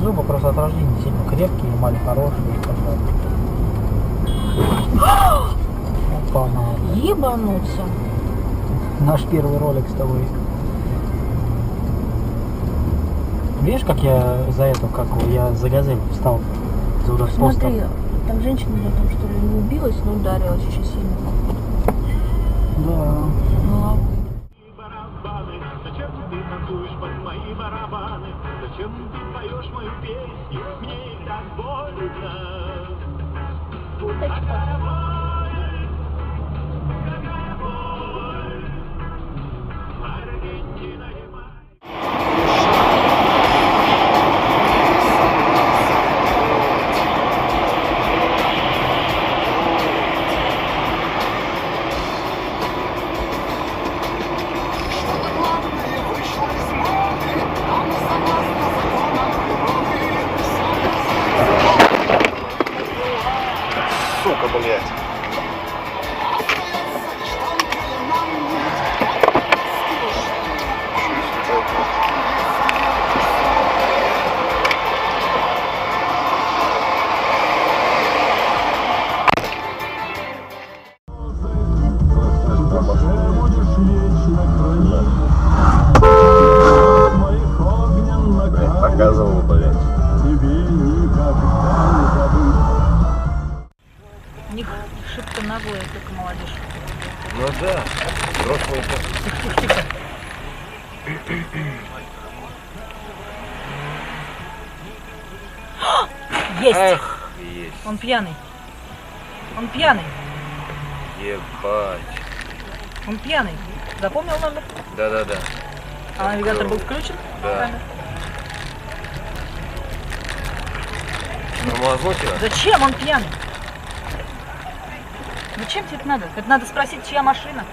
зубы просто от рождения сильно крепкие, мали хорошие и так далее. Опа, надо. Ебануться. Наш первый ролик с тобой. Видишь, как я за эту, как я за газель встал? За ударпостом. Смотри, там женщина там что ли не убилась, но ударилась очень сильно. Да. Головой. Барабаны, зачем ты танцуешь под мои барабаны? Зачем ты поешь мою песню? Мне и так больно. Какая боль, какая боль. Аргентина и Сука, блядь. Показывал, блядь. У них шибко наглая только молодежь. Ну да, взрослые. Тихо-тихо. Есть! Эх, есть. Он пьяный. Он пьяный. Ебать. Он пьяный. Запомнил номер? Да-да-да. А навигатор был включен? Да. Тормознуть его? Зачем он пьяный? Зачем тебе это надо? Это надо спросить, чья машина.